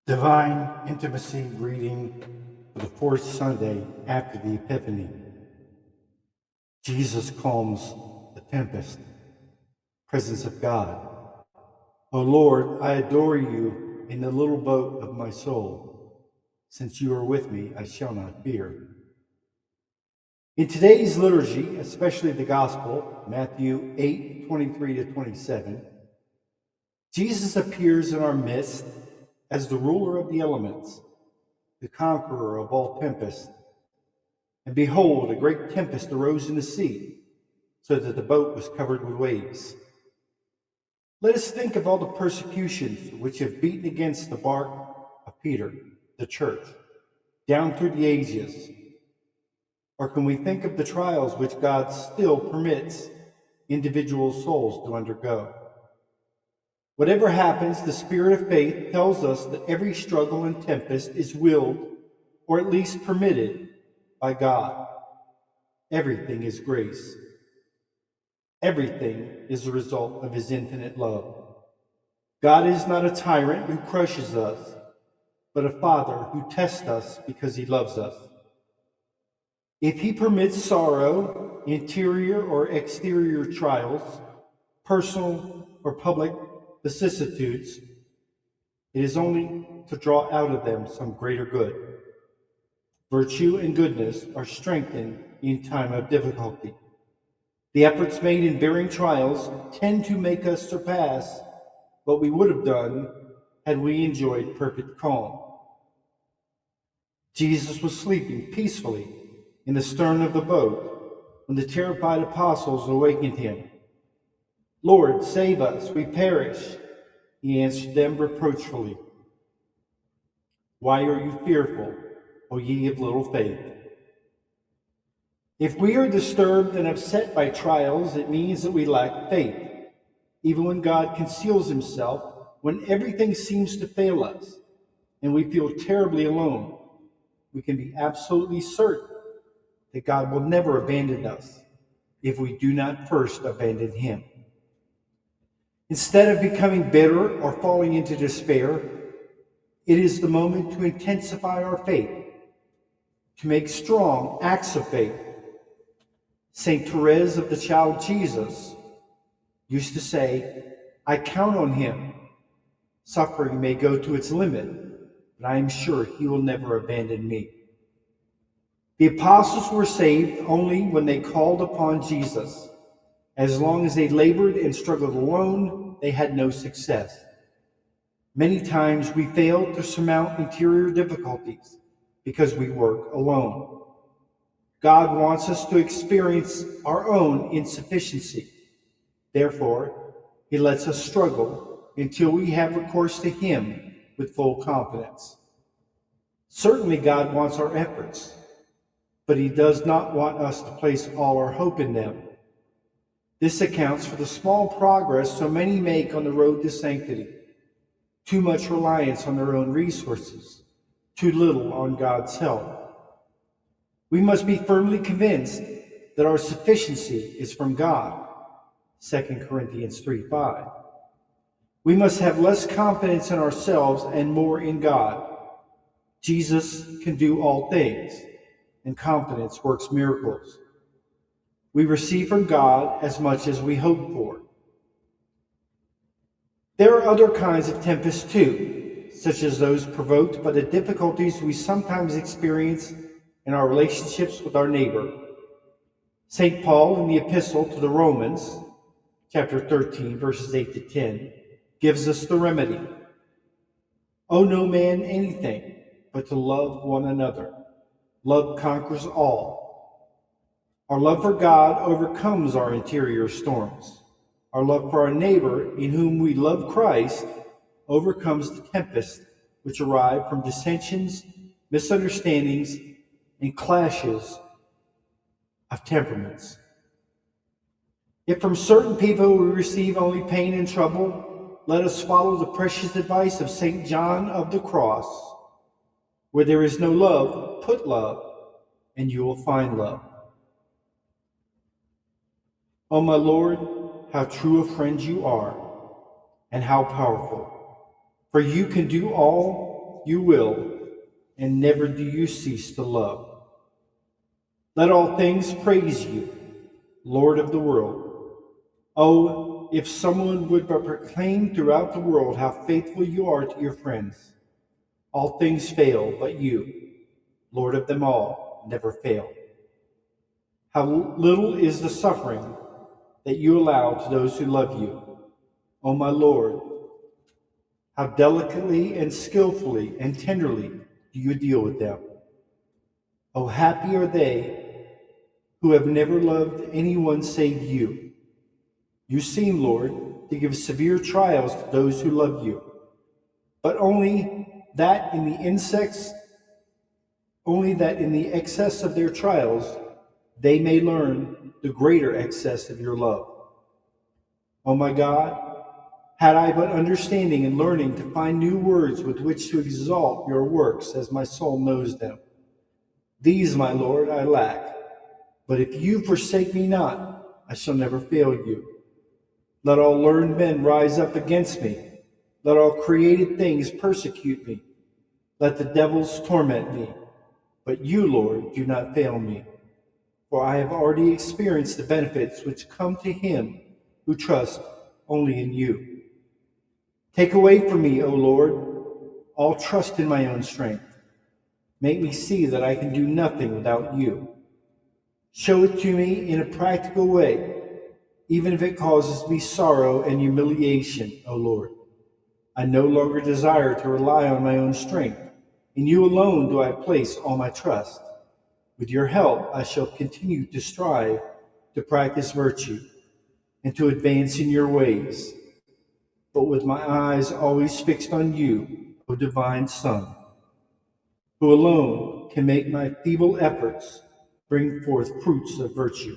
Divine Intimacy reading for the fourth Sunday after the Epiphany. Jesus calms the tempest. Presence of God. O Lord, I adore you in the little boat of my soul. Since you are with me, I shall not fear. In today's liturgy, especially the Gospel, Matthew 8:23-27, Jesus appears in our midst as the ruler of the elements, the conqueror of all tempests. And behold, a great tempest arose in the sea, so that the boat was covered with waves. Let us think of all the persecutions which have beaten against the bark of Peter, the church, down through the ages. Or can we think of the trials which God still permits individual souls to undergo? Whatever happens, the spirit of faith tells us that every struggle and tempest is willed, or at least permitted, by God. Everything is grace. Everything is a result of his infinite love. God is not a tyrant who crushes us, but a father who tests us because he loves us. If he permits sorrow, interior or exterior trials, personal or public vicissitudes, it is only to draw out of them some greater good. Virtue and goodness are strengthened in time of difficulty. The efforts made in bearing trials tend to make us surpass what we would have done had we enjoyed perfect calm. Jesus was sleeping peacefully in the stern of the boat when the terrified apostles awakened him. Lord, save us, we perish. He answered them reproachfully. Why are you fearful, O ye of little faith? If we are disturbed and upset by trials, it means that we lack faith. Even when God conceals himself, when everything seems to fail us, and we feel terribly alone, we can be absolutely certain that God will never abandon us if we do not first abandon him. Instead of becoming bitter or falling into despair, it is the moment to intensify our faith, to make strong acts of faith. St. Therese of the Child Jesus used to say, I count on him. Suffering may go to its limit, but I am sure he will never abandon me. The apostles were saved only when they called upon Jesus. As long as they labored and struggled alone, they had no success. Many times we fail to surmount interior difficulties because we work alone. God wants us to experience our own insufficiency. Therefore, he lets us struggle until we have recourse to him with full confidence. Certainly, God wants our efforts, but he does not want us to place all our hope in them. This accounts for the small progress so many make on the road to sanctity. Too much reliance on their own resources, too little on God's help. We must be firmly convinced that our sufficiency is from God, 2 Corinthians 3:5. We must have less confidence in ourselves and more in God. Jesus can do all things, and confidence works miracles. We receive from God as much as we hope for. There are other kinds of tempests too, such as those provoked by the difficulties we sometimes experience in our relationships with our neighbor. St. Paul in the Epistle to the Romans, chapter 13, verses 8-10, gives us the remedy. Owe no man anything but to love one another. Love conquers all. Our love for God overcomes our interior storms. Our love for our neighbor, in whom we love Christ, overcomes the tempest which arrive from dissensions, misunderstandings, and clashes of temperaments. If from certain people we receive only pain and trouble, let us follow the precious advice of St. John of the Cross. Where there is no love, put love, and you will find love. O my Lord, how true a friend you are, and how powerful. For you can do all you will, and never do you cease to love. Let all things praise you, Lord of the world. Oh, if someone would but proclaim throughout the world how faithful you are to your friends. All things fail, but you, Lord of them all, never fail. How little is the suffering that you allow to those who love you, O my Lord. How delicately and skillfully and tenderly do you deal with them. Oh, happy are they who have never loved anyone save you. You seem, Lord, to give severe trials to those who love you, but only that in the excess of their trials they may learn the greater excess of your love. O my God, had I but understanding and learning to find new words with which to exalt your works as my soul knows them. These, my Lord, I lack, but if you forsake me not, I shall never fail you. Let all learned men rise up against me. Let all created things persecute me. Let the devils torment me. But you, Lord, do not fail me. For I have already experienced the benefits which come to him who trusts only in you. Take away from me, O Lord, all trust in my own strength. Make me see that I can do nothing without you. Show it to me in a practical way, even if it causes me sorrow and humiliation, O Lord. I no longer desire to rely on my own strength. In you alone do I place all my trust. With your help, I shall continue to strive to practice virtue and to advance in your ways, but with my eyes always fixed on you, O divine Son, who alone can make my feeble efforts bring forth fruits of virtue.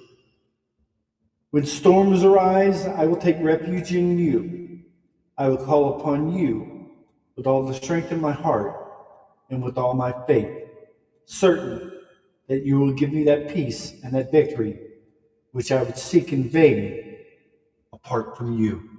When storms arise, I will take refuge in you. I will call upon you with all the strength of my heart and with all my faith, certain that you will give me that peace and that victory which I would seek in vain apart from you.